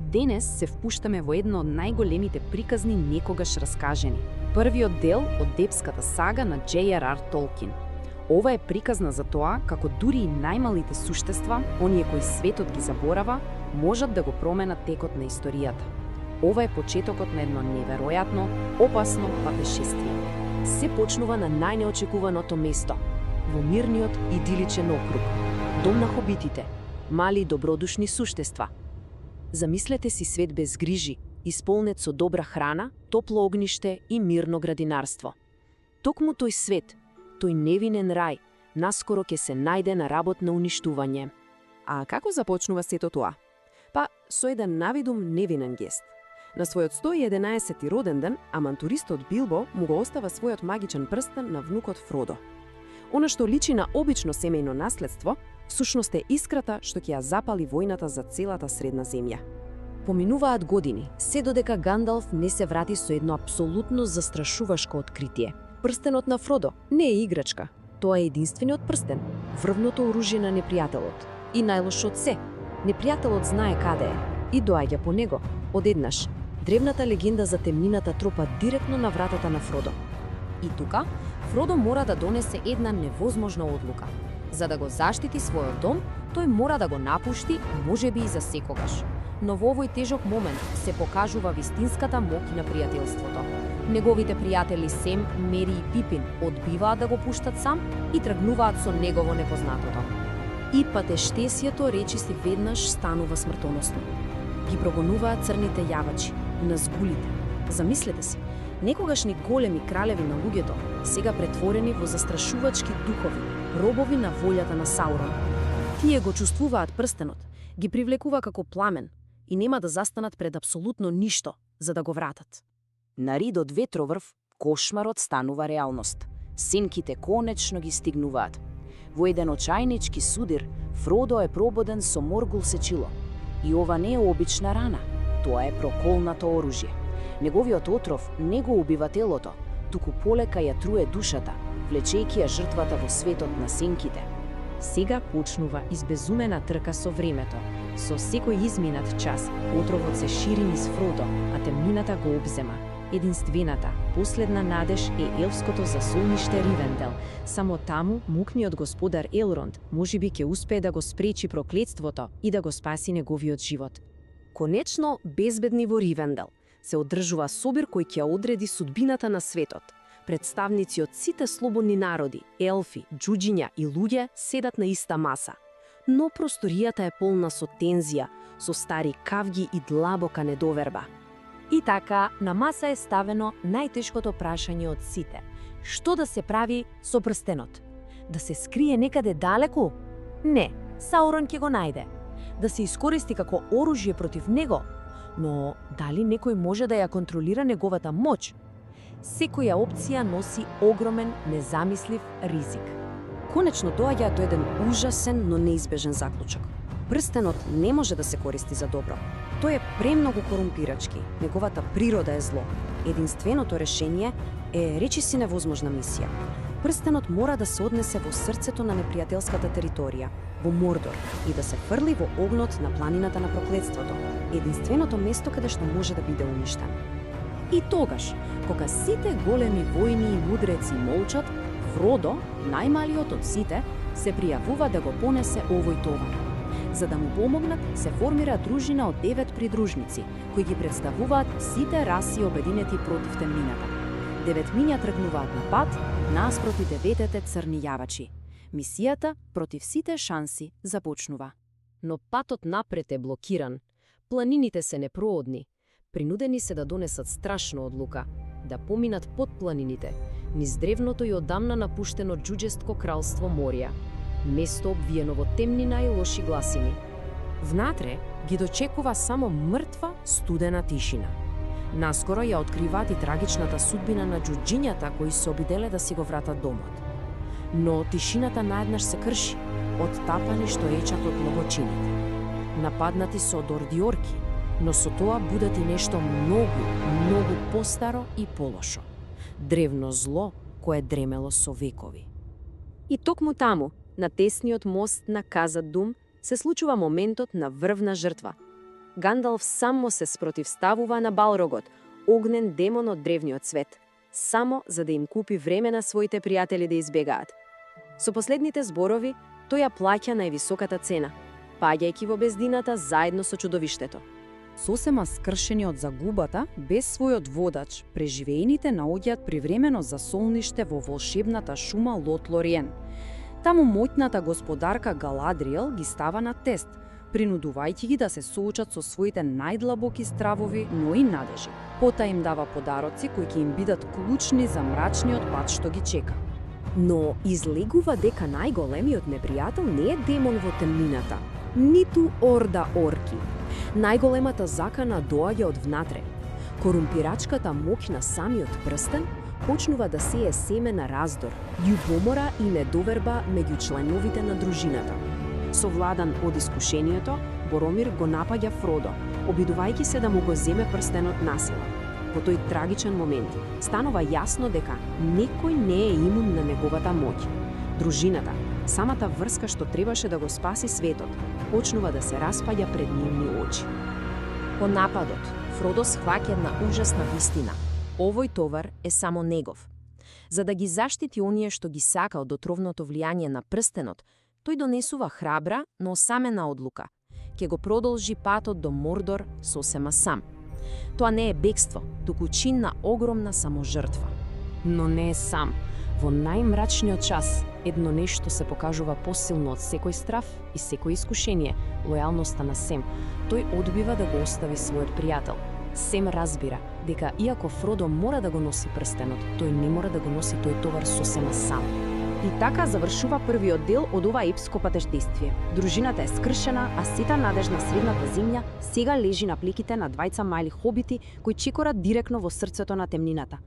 Денес се впуштаме во едно од најголемите приказни некогаш раскажени. Првиот дел од епската сага на J.R.R. Толкин. Ова е приказна за тоа како дури и најмалите суштества, оние кои светот ги заборава, можат да го променат текот на историјата. Ова е почетокот на едно неверојатно, опасно патешествие. Се почнува на најнеочекуваното место, во мирниот идиличен округ, дом на хобитите, мали добродушни суштества. Замислете си свет без грижи, исполнет со добра храна, топло огниште и мирно градинарство. Токму тој свет, тој невинен рај, наскоро ќе се најде на работ на уништување. А како започнува сето тоа? Па, со еден навидум невинен гест. На својот 111-ти роден ден, авантуристот Билбо му го остава својот магичен прстен на внукот Фродо. Она што личи на обично семејно наследство, всушност е искрата што ќе ја запали војната за целата средна земја. Поминуваат години, се додека Гандалф не се врати со едно апсолутно застрашувашко откритие. Прстенот на Фродо не е играчка. Тоа е единствениот прстен, врвното оружје на непријателот. И најлошо од се, непријателот знае каде е и доаѓа по него. Одеднаш, древната легенда за темнината тропа директно на вратата на Фродо. И тука, Фродо мора да донесе една невозможна одлука. За да го заштити својот дом, тој мора да го напушти, можеби и за секогаш. Но во овој тежок момент се покажува вистинската моќ на пријателството. Неговите пријатели Сем, Мери и Пипин одбиваат да го пуштат сам и тргнуваат со негово непознатото. И патештесието речиси веднаш станува смртоносно. Ги прогонуваат црните јавачи, назгулите. Замислете се, некогашни големи кралеви на луѓето, сега претворени во застрашувачки духови, робови на волјата на Саурон. Тие го чувствуваат прстенот, ги привлекува како пламен и нема да застанат пред апсолутно ништо за да го вратат. На Ридот ветроврв, кошмарот станува реалност. Сенките конечно ги стигнуваат. Во еден очајнички судир, Фродо е прободен со моргул сечило. И ова не е обична рана, тоа е проколнато оружје. Неговиот отров не го убива телото, туку полека ја труе душата, влечејќи ја жртвата во светот на сенките. Сега почнува избезумена трка со времето. Со секој изминат час, отровот се шири низ Фродо, а темнината го обзема. Единствената, последна надеж е елфското засолниште Ривендел. Само таму, мукниот господар Елронд можеби ќе успее да го спречи проклетството и да го спаси неговиот живот. Конечно, безбедни во Ривендел се одржува собир кој ќе одреди судбината на светот. Представници од сите слободни народи, елфи, џуџиња и луѓе седат на иста маса. Но просторијата е полна со тензија, со стари кавги и длабока недоверба. И така, на маса е ставено најтешкото прашање од сите. Што да се прави со прстенот? Да се скрие некаде далеку? Не, Саурон ќе го најде. Да се искористи како оружје против него? Но дали некој може да ја контролира неговата моќ? Секоја опција носи огромен, незамислив ризик. Конечно доаѓа до еден ужасен, но неизбежен заклучок. Прстенот не може да се користи за добро. Тој е премногу корумпирачки, неговата природа е зло. Единственото решение е речиси невозможна мисија. Прстенот мора да се однесе во срцето на непријателската територија, во Мордор, и да се фрли во огнот на планината на проклетството, единственото место каде што може да биде уништен. И тогаш, кога сите големи војни и мудреци молчат, Фродо, најмалиот од сите, се пријавува да го понесе овој товар. За да му помогнат, се формира дружина од 9 придружници, кои ги представуваат сите раси обединети против темнината. 9 миња тргнуваат на пат, наспроти 9 црни јавачи. Мисијата против сите шанси започнува. Но патот напред е блокиран. Планините се непроодни. Принудени се да донесат страшна одлука, да поминат под планините, низ древното и одамна напуштено џуџеско кралство Морија, место обвиено во темнина и лоши гласини. Внатре ги дочекува само мртва, студена тишина. Наскоро ја откриваат и трагичната судбина на џуџињата кои се обиделе да си го вратат домот. Но тишината наеднаш се крши, оттапани што ечат од логочините. Нападнати со дордиорки, но со тоа будат и нешто многу, многу постаро и полошо. Древно зло кое дремело со векови. И токму таму, на тесниот мост на Казад Дум, се случува моментот на врвна жртва. Гандалф само се спротивставува на Балрогот, огнен демон од древниот свет, само за да им купи време на своите пријатели да избегаат. Со последните зборови, тој ја плаќа највисоката цена, паѓајќи во бездината заедно со чудовиштето. Сосема скршени од загубата, без својот водач, преживеените наоѓаат привремено за солниште во волшебната шума Лотлориен. Таму моќната господарка Галадриел ги става на тест, принудувајќи ги да се соочат со своите најдлабоки стравови, но и надежи. Пота им дава подароци кои ќе им бидат клучни за мрачниот пат што ги чека. Но излегува дека најголемиот непријател не е демон во темнината, ниту орда орки. Најголемата закана доаѓа од внатре. Корумпирачката моќ на самиот прстен почнува да сее семе на раздор, љубомора и недоверба меѓу членовите на дружината. Совладан од искушението, Боромир го напаѓа Фродо, обидувајќи се да му го земе прстенот насила. Во тој трагичен момент станува јасно дека некој не е имун на неговата моќ. Дружината, самата врска што требаше да го спаси светот, почнува да се распаѓа пред нивни очи. По нападот, Фродо схваќа една ужасна вистина. Овој товар е само негов. За да ги заштити оние што ги сака од отровното влијание на прстенот, тој донесува храбра, но осамена одлука. Ке го продолжи патот до Мордор сосема сам. Тоа не е бегство, туку чин на огромна саможртва. Но не е сам. Во најмрачниот час, едно нешто се покажува посилно од секој страв и секој искушение, лојалноста на Сем. Тој одбива да го остави својот пријател. Сем разбира дека иако Фродо мора да го носи прстенот, тој не мора да го носи тој товар сосема сам. И така завршува првиот дел од ова епско патештествие. Дружината е скршена, а сета надеж на средната земја сега лежи на плеките на двајца мали хобити кои чекорат директно во срцето на темнината.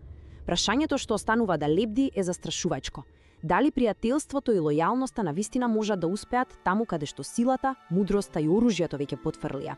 Прашањето што останува да лебди е застрашувајчко. Дали пријателството и лојалноста на вистина можат да успеат таму каде што силата, мудроста и оружјето веќе потфрлија?